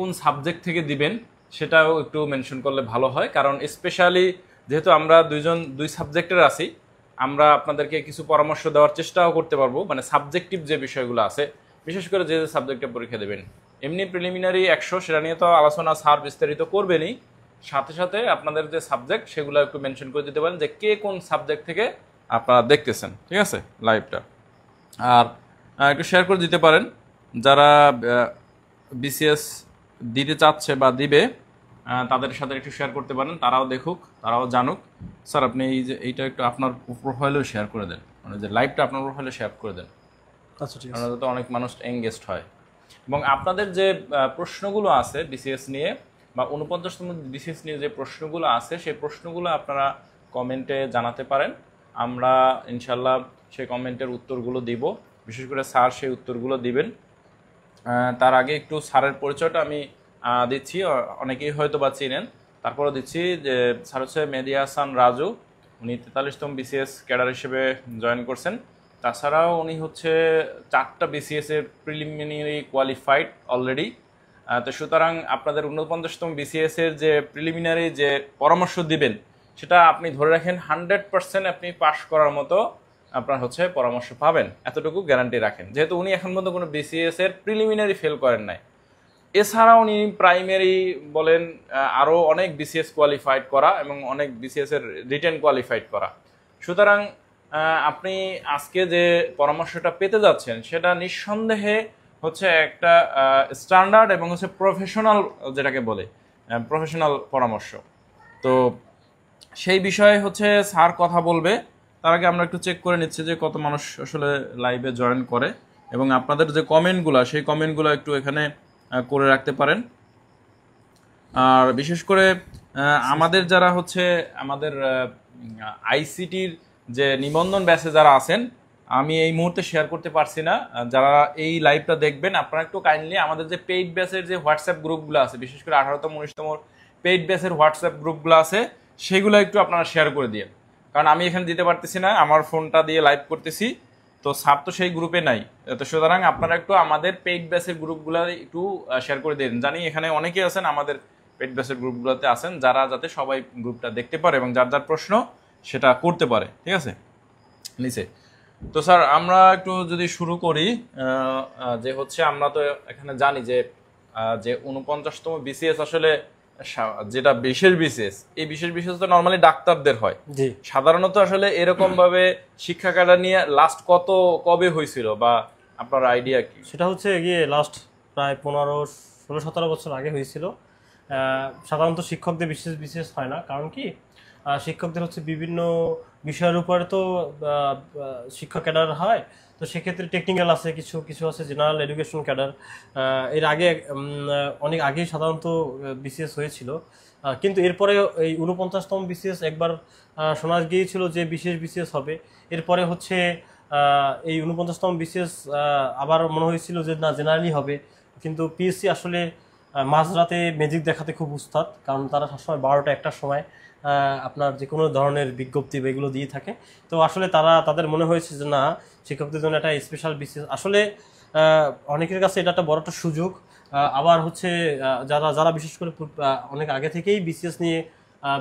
কোন সাবজেক্ট থেকে দিবেন সেটাও একটু মেনশন করলে ভালো হয়, কারণ স্পেশালি যেহেতু আমরা দুই সাবজেক্টের আছি, আমরা আপনাদেরকে কিছু পরামর্শ দেওয়ার চেষ্টাও করতে পারবো, মানে সাবজেক্টিভ যে বিষয়গুলো আছে, বিশেষ করে যে যে সাবজেক্টে পরীক্ষা দেবেন। এমনি প্রিলিমিনারি 100 সেটা নিয়ে তো আলোচনা স্যার বিস্তারিত করবেনই, সাথে সাথে আপনাদের যে সাবজেক্ট সেগুলো একটু মেনশন করে দিতে পারেন যে কে কোন সাবজেক্ট থেকে আপনারা দেখতেছেন, ঠিক আছে, লাইভটা। আর একটু শেয়ার করে দিতে পারেন যারা বিসিএস দিতে চাচ্ছে বা দিবে, তাদের সাথে একটু শেয়ার করতে পারেন, তারাও দেখুক, তারাও জানুক। স্যার আপনি এই যে এইটা একটু আপনার প্রোফাইলেও শেয়ার করে দেন, মানে যে লাইভটা আপনার প্রোফাইলে শেয়ার করে দেন। আচ্ছা ঠিক আছে, আপনাদের তো অনেক মানুষ এঙ্গেজড হয়। এবং আপনাদের যে প্রশ্নগুলো আছে বিসিএস নিয়ে বা 49তম বিসিএস নিয়ে যে প্রশ্নগুলো আছে, সেই প্রশ্নগুলো আপনারা কমেন্টে জানাতে পারেন। আমরা ইনশাল্লাহ সেই কমেন্টের উত্তরগুলো দিব, বিশেষ করে স্যার সেই উত্তরগুলো দিবেন। তার আগে একটু স্যারের পরিচয়টা আমি দিচ্ছি, অনেকেই হয়তো বা চিনেন, তারপরে দিচ্ছি যে স্যার হচ্ছে মেহেদী হাসান রাজু। উনি 43তম বিসিএস ক্যাডার হিসেবে জয়েন করছেন। তাছাড়াও উনি হচ্ছে 4টা বিসিএস এর প্রিলিমিনারি কোয়ালিফাইড অলরেডি। তো সুতরাং আপনাদের 49তম বিসিএস এর যে প্রিলিমিনারি যে পরামর্শ দিবেন, সেটা আপনি ধরে রাখেন 100% আপনি পাশ করার মতো আপনার হচ্ছে পরামর্শ পাবেন, এতটুকু গ্যারান্টি রাখেন, যেহেতু উনি এখন পর্যন্ত কোনো বিসিএস এর প্রিলিমিনারি ফেল করেন নাই। এছাড়াও উনি প্রাইমারি বলেন আরও অনেক বিসিএস কোয়ালিফাইড করা এবং অনেক বিসিএস এর রিটেন কোয়ালিফাইড করা। সুতরাং আপনি আজকে যে পরামর্শটা পেতে যাচ্ছেন সেটা নিঃসন্দেহে হচ্ছে একটা স্ট্যান্ডার্ড এবং হচ্ছে প্রফেশনাল, যেটাকে বলে প্রফেশনাল পরামর্শ। তো সেই বিষয়ে হচ্ছে স্যার কথা বলবে, তার আগে আমরা একটু চেক করে নিচ্ছি যে কত মানুষ আসলে লাইভে জয়েন করে, এবং আপনাদের যে কমেন্টগুলো সেই কমেন্টগুলো একটু এখানে করে রাখতে পারেন। আর বিশেষ করে আমাদের যারা হচ্ছে আমাদের আইসিটির যে নিবন্ধন ব্যাচে যারা আছেন, আমি এই মুহূর্তে শেয়ার করতে পারছি না, যারা এই লাইভটা দেখবেন আপনারা একটু কাইন্ডলি আমাদের যে পেইড ব্যাচের যে হোয়াটসঅ্যাপ গ্রুপগুলো আছে, বিশেষ করে 18তম 19তম পেইড ব্যাচের হোয়াটসঅ্যাপ গ্রুপগুলো আছে, সেগুলো একটু আপনারা শেয়ার করে দিয়ে, কারণ আমি এখানে দিতে পারতেছি না, আমার ফোনটা দিয়ে লাইভ করতেছি, তো স্যার তো সেই গ্রুপে নাই। তো সুতরাং আপনারা একটু আমাদের পেইড ব্যাচের গ্রুপগুলো একটু শেয়ার করে দিন। জানি এখানে অনেকেই আছেন আমাদের পেইড ব্যাচের গ্রুপগুলোতে আছেন, যারা যাতে সবাই গ্রুপটা দেখতে পারে এবং যার যার প্রশ্ন সেটা করতে পারে, ঠিক আছে নিচে। তো স্যার আমরা একটু যদি শুরু করি, যে হচ্ছে আমরা তো এখানে জানি যে যে 49তম বিসিএস আসলে যেটা বিশেষ বিসিএস, এই বিশেষ বিসিএস তো নর্মালি ডাক্তারদের হয়। জি সাধারণত আসলে এরকম ভাবে শিক্ষা ক্যাডার নিয়ে লাস্ট কবে হয়েছিল বা আপনার আইডিয়া কি? সেটা হচ্ছে গিয়ে লাস্ট প্রায় 15-16-17 বছর আগে হয়েছিল। সাধারণত শিক্ষকদের বিশেষ বিশেষ হয় না, কারণ কি শিক্ষকদের হচ্ছে বিভিন্ন বিষয়ের উপরে তো শিক্ষক ক্যাডার হয়। তো সেক্ষেত্রে টেকনিক্যাল আছে, কিছু কিছু আছে জেনারেল এডুকেশন ক্যাডার। এর আগে অনেক আগেই সাধারণত বিসিএস হয়েছিল, কিন্তু এরপরে এই 49তম বিসিএস একবার শোনা গিয়েছিল যে বিশেষ বিসিএস হবে। এরপরে হচ্ছে এই 49তম বিসিএস আবার মনে হয়েছিল যে না জেনারেলি হবে, কিন্তু পিএসসি আসলে মাঝরাতে ম্যাজিক দেখাতে খুব উস্তাদ, কারণ তারা সবসময় 12টা 1টার সময় আপনার যে কোনো ধরনের বিজ্ঞপ্তি বা এগুলো দিয়ে থাকে। তো আসলে তাদের মনে হয়েছে যে না, শিক্ষকদের জন্য একটা স্পেশাল বিসিএস আসলে অনেকের কাছে এটা একটা বড় একটা সুযোগ। আবার হচ্ছে যারা যারা বিশেষ করে অনেক আগে থেকেই বিসিএস নিয়ে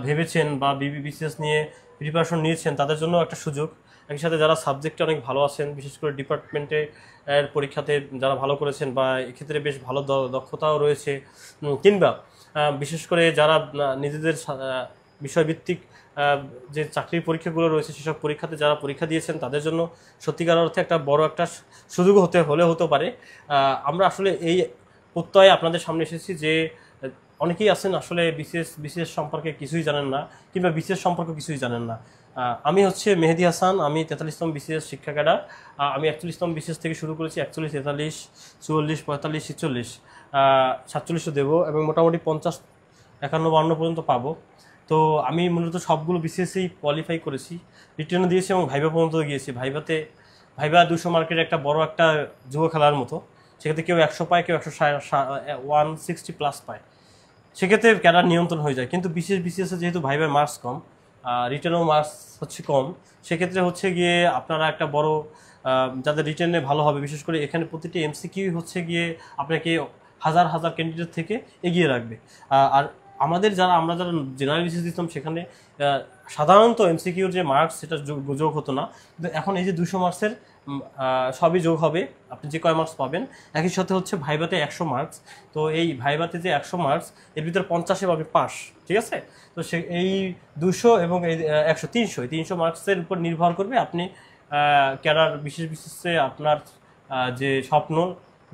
ভেবেছেন বা বিসিএস নিয়ে প্রিপারেশন নিয়েছেন, তাদের জন্য একটা সুযোগ। একই সাথে যারা সাবজেক্টে অনেক ভালো আছেন, বিশেষ করে ডিপার্টমেন্টে এর পরীক্ষাতে যারা ভালো করেছেন বা এক্ষেত্রে বেশ ভালো দক্ষতাও রয়েছে, কিংবা বিশেষ করে যারা নিজেদের বিষয়ভিত্তিক যে চাকরির পরীক্ষাগুলো রয়েছে সেসব পরীক্ষাতে যারা পরীক্ষা দিয়েছেন, তাদের জন্য সত্যিকার অর্থে একটা বড় একটা সুযোগ হতে পারে। আমরা আসলে এই প্রত্যয়ে আপনাদের সামনে এসেছি যে অনেকেই আছেন আসলে বিসিএস সম্পর্কে কিছুই জানেন না, কিংবা বিসিএস সম্পর্কে কিছুই জানেন না। আমি হচ্ছে মেহেদী হাসান, আমি 43তম বিসিএস শিক্ষা ক্যাডার। আমি 41তম বিসিএস থেকে শুরু করেছি, 41, 43, 44, 45, 46, 47ও দেবো, এবং মোটামুটি 50, 51, 52 পর্যন্ত পাবো। তো আমি মূলত সবগুলো বিসিএসেই কোয়ালিফাই করেছি, রিটেনও দিয়েছি এবং ভাইভা পর্যন্ত গিয়েছি। ভাইভা 200 মার্কের একটা বড় একটা যুব খেলার মতো, সেক্ষেত্রে কেউ 100 পায়, কেউ 160+ পায়, সেক্ষেত্রে ক্যাডার নিয়ন্ত্রণ হয়ে যায়। কিন্তু বিসিএসে যেহেতু ভাইভার মার্কস কম, রিটেনও মার্কস হচ্ছে কম, সেক্ষেত্রে হচ্ছে গিয়ে আপনারা একটা বড় যাদের রিটেনে ভালো হবে, বিশেষ করে এখানে প্রতিটি এমসিকিউ হচ্ছে গিয়ে আপনাকে হাজার হাজার ক্যান্ডিডেট থেকে এগিয়ে রাখবে। আর আমরা যারা জেনারেল বিসিএস দিতাম সেখানে সাধারণত এমসিকিউর যে মার্কস সেটা যোগ হতো না, কিন্তু এখন এই যে 200 মার্কসের সবই যোগ হবে, আপনি যে কয় মার্কস পাবেন। একই সাথে হচ্ছে ভাইভাতে 100 মার্কস, তো এই ভাইভাতে যে 100 মার্কস এর ভিতরে 50-এ পাবে পাস, ঠিক আছে। তো এই 200 এবং এই 100 300 মার্কসের উপর নির্ভর করবে আপনি ক্যাডার বিশেষে আপনার যে স্বপ্ন,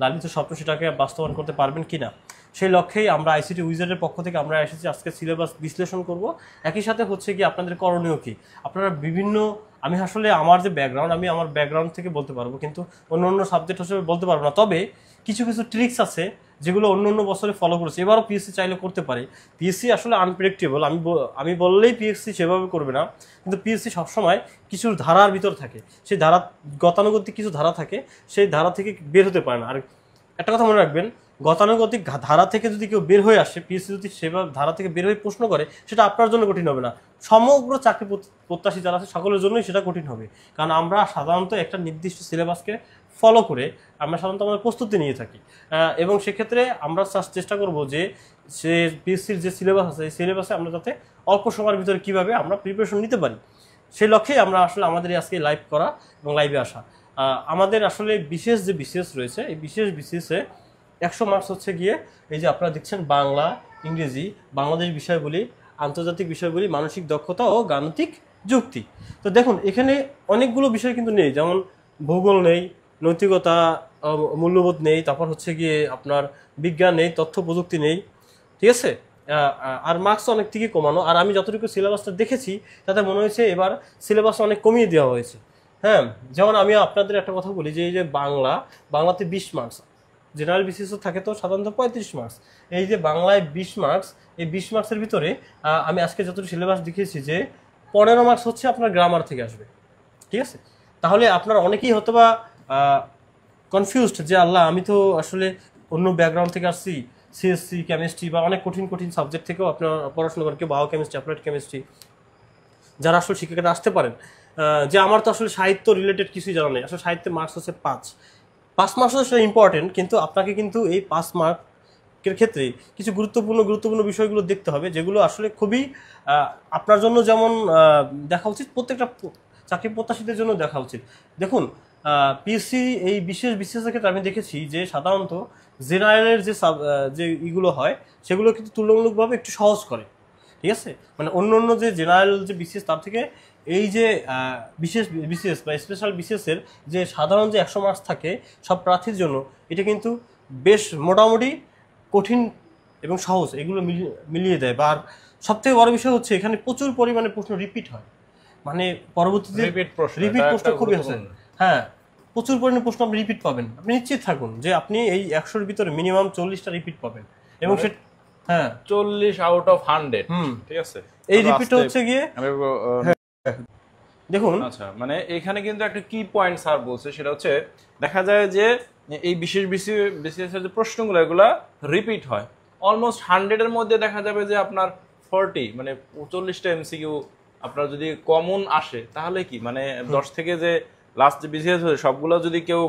লালিত স্বপ্ন, সেটাকে বাস্তবায়ন করতে পারবেন কিনা। সেই লক্ষ্যেই আমরা আইসিটি উইজার্ডের পক্ষ থেকে আমরা এসেছি আজকে সিলেবাস বিশ্লেষণ করব। একই সাথে হচ্ছে কি আপনাদের করণীয় কি, আপনারা বিভিন্ন, আমি আসলে আমার যে ব্যাকগ্রাউন্ড, আমি আমার ব্যাকগ্রাউন্ড থেকে বলতে পারবো, কিন্তু অন্য অন্য সাবজেক্ট হিসেবে বলতে পারবো না। তবে কিছু কিছু ট্রিক্স আছে যেগুলো অন্য অন্য বছরে ফলো করেছে, এবারও পিএসসি চাইলে করতে পারে। পিএসসি আসলে আনপ্রেডিক্টেবল, আমি বললেই পিএসসি সেভাবে করবে না, কিন্তু পিএসসি সবসময় কিছু ধারার ভিতর থাকে, সেই ধারা গতানুগতিক কিছু ধারা থাকে, সেই ধারা থেকে বের হতে পারে না। আর একটা কথা মনে রাখবেন, গতানুগতিক ধারা থেকে যদি কেউ বের হয়ে আসে, পিএসসি যদি সেভাবে ধারা থেকে বের হয়ে প্রশ্ন করে, সেটা আপনার জন্য কঠিন হবে না, সমগ্র চাকরি প্রত্যাশী যারা আছে সকলের জন্যই সেটা কঠিন হবে। কারণ আমরা সাধারণত একটা নির্দিষ্ট সিলেবাসকে ফলো করে আমরা সাধারণত আমাদের প্রস্তুতি নিয়ে থাকি, এবং সেক্ষেত্রে আমরা চেষ্টা করব যে সে পিএসসির যে সিলেবাস আছে এই সিলেবাসে আমরা যাতে অল্প সময়ের ভিতরে কীভাবে আমরা প্রিপারেশন নিতে পারি, সেই লক্ষ্যেই আমরা আসলে আমাদের আজকে লাইভ করা এবং লাইভে আসা। আমাদের আসলে বিশেষ যে বিসিএস রয়েছে, এই বিশেষ বিসিএসে 100 মার্কস হচ্ছে গিয়ে এই যে আপনারা দেখছেন বাংলা, ইংরেজি, বাংলাদেশ বিষয়গুলি, আন্তর্জাতিক বিষয়গুলি, মানসিক দক্ষতা ও গাণিতিক যুক্তি। তো দেখুন এখানে অনেকগুলো বিষয় কিন্তু নেই, যেমন ভূগোল নেই, নৈতিকতা, মূল্যবোধ নেই, তারপর হচ্ছে গিয়ে আপনার বিজ্ঞান নেই, তথ্য প্রযুক্তি নেই, ঠিক আছে। আর মার্কস অনেক থেকে কমানো। আর আমি যতটুকু সিলেবাসটা দেখেছি তাতে মনে হয়েছে এবার সিলেবাস অনেক কমিয়ে দেওয়া হয়েছে। হ্যাঁ, যেমন আমি আপনাদের একটা কথা বলি যে এই যে বাংলাতে 20 মার্কস, জেনারেল বিসিএসও থাকে তো সাধারণত 35 মার্কস, এই যে বাংলায় 20 মার্কস, এই 20 মার্কসের ভিতরে আমি আজকে যতটুকু সিলেবাস দেখিয়েছি যে 15 মার্কস হচ্ছে আপনার গ্রামার থেকে আসবে, ঠিক আছে। তাহলে আপনার অনেকেই হয়তো বা কনফিউজড যে আল্লাহ, আমি তো আসলে অন্য ব্যাকগ্রাউন্ড থেকে আসছি, সিএসসি, কেমিস্ট্রি বা অনেক কঠিন কঠিন সাবজেক্ট থেকেও আপনার পড়াশোনা করেন, কেউ বায়ো কেমিস্ট্রি, অ্যাপ্লাইড কেমিস্ট্রি, যারা আসলে শিক্ষার্থীরা আসতে পারেন, যে আমার তো আসলে সাহিত্য রিলেটেড কিছুই জানা নেই। আসলে সাহিত্যের মার্কস হচ্ছে 5 মার্কস হচ্ছে ইম্পর্টেন্ট, কিন্তু আপনাকে কিন্তু এই 5 মার্কের ক্ষেত্রে কিছু গুরুত্বপূর্ণ বিষয়গুলো দেখতে হবে, যেগুলো আসলে খুবই আপনার জন্য যেমন দেখা উচিত, প্রত্যেকটা চাকরি প্রত্যাশীদের জন্য দেখা উচিত। দেখুন পিএসসি এই বিশেষ ক্ষেত্রে আমি দেখেছি যে সাধারণত জেনারেলের যে ইগুলো হয় সেগুলো কিন্তু তুলনামূলকভাবে একটু সহজ করে, ঠিক আছে। মানে অন্য যে জেনারেল যে বিসিএস তার থেকে এই যে বিসিএস বা স্পেশাল বিসিএসের যে সাধারণ যে 100 মার্কস থাকে সব প্রার্থীর জন্য, এটা কিন্তু বেশ মোটামুটি কঠিন এবং সহজ, এগুলো মিলিয়ে দেয়। বা সবথেকে বড় বিষয় হচ্ছে এখানে প্রচুর পরিমাণে প্রশ্ন রিপিট হয়, মানে পরবর্তীতে রিপিট প্রশ্ন খুবই আছে। হ্যাঁ, প্রচুর পরিমাণে প্রশ্ন আপনি রিপিট পাবেন, আপনি নিশ্চিত থাকুন যে আপনি এই 100-এর ভিতরে মিনিমাম 40টা রিপিট পাবেন, এবং সে 40 আউট অফ 100, ঠিক আছে। এই রিপিট হচ্ছে গিয়ে দেখুন, আচ্ছা, মানে এখানে কিন্তু একটা কি পয়েন্ট স্যার বলছে, সেটা হচ্ছে দেখা যায় যে এই বিশেষ যে প্রশ্নগুলো এগুলা রিপিট হয় অলমোস্ট 100-এর মধ্যে দেখা যাবে যে আপনার 40 মানে 40টা এমসিকিউ আপনার যদি কমন আসে, তাহলে কি মানে 10 থেকে যে লাস্ট যে বিসিএস হয়েছে সবগুলো যদি কেউ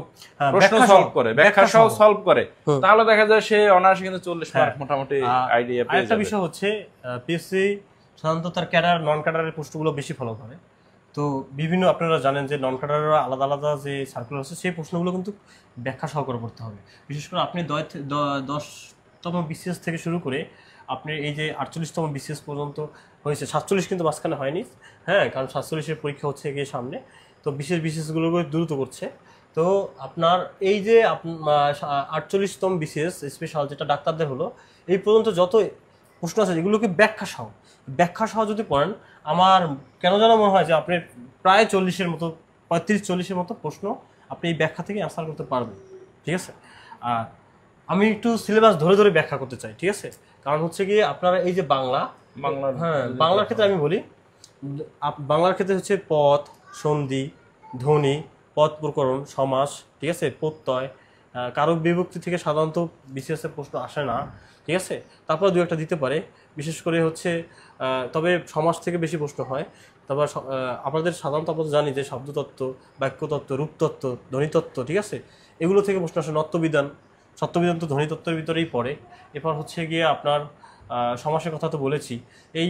প্রশ্ন সলভ করে, ব্যাখ্যা সহ সলভ করে, তাহলে দেখা যায় সে অনায়াসে কিন্তু 40 মার্ক মোটামুটি আইডিয়া পেয়ে যাবে। একটা বিষয় হচ্ছে পিএসসি সাধারণত তার ক্যাডার নন ক্যাডারের পোস্টগুলো বেশি ফলো করে। তো বিভিন্ন, আপনারা জানেন যে নন ক্যাডারের আলাদা আলাদা যে সার্কুলার আছে সেই প্রশ্নগুলো কিন্তু ব্যাখ্যা সহকারে করতে হবে। বিশেষ করে আপনি 10তম বিসিএস থেকে শুরু করে আপনি এই যে 48তম বিসিএস পর্যন্ত হয়েছে, 47 কিন্তু মাঝখানে হয়নি, হ্যাঁ, কারণ 47-এর পরীক্ষা হচ্ছে গিয়ে সামনে, তো বিসিএসগুলোকে দ্রুত করছে। তো আপনার এই যে 48তম বিসিএস স্পেশাল যেটা ডাক্তারদের হলো, এই পর্যন্ত যত প্রশ্ন আছে এগুলোকে ব্যাখ্যা সহ যদি পড়েন, আমার কেন যেন মনে হয় যে আপনি প্রায় 40-এর মতো, 35-40-এর মতো প্রশ্ন আপনি এই ব্যাখ্যা থেকে অ্যান্সার করতে পারবেন, ঠিক আছে। আর আমি একটু সিলেবাস ধরে ধরে ব্যাখ্যা করতে চাই, ঠিক আছে। কারণ হচ্ছে গিয়ে আপনারা এই যে বাংলার ক্ষেত্রে আমি বলি, বাংলার ক্ষেত্রে হচ্ছে পদ, সন্ধি, ধ্বনি, পদ প্রকরণ, সমাস, ঠিক আছে, প্রত্যয়, কারক বিভক্তি থেকে সাধারণত বিসিএসের প্রশ্ন আসে না, ঠিক আছে। তারপর দু একটা দিতে পারে, বিশেষ করে হচ্ছে তবে সমাস থেকে বেশি প্রশ্ন হয়। তারপর আপনাদের সাধারণত আমরা জানি যে শব্দতত্ত্ব, বাক্যতত্ত্ব, রূপতত্ত্ব, ধ্বনিতত্ত্ব, ঠিক আছে, এগুলো থেকে প্রশ্ন আসে, নত্যবিধান, সত্যবিদন্ত ধ্বনিতত্ত্বের ভিতরেই পড়ে। এরপর হচ্ছে গিয়ে আপনার সমাসের কথা তো বলেছি। এই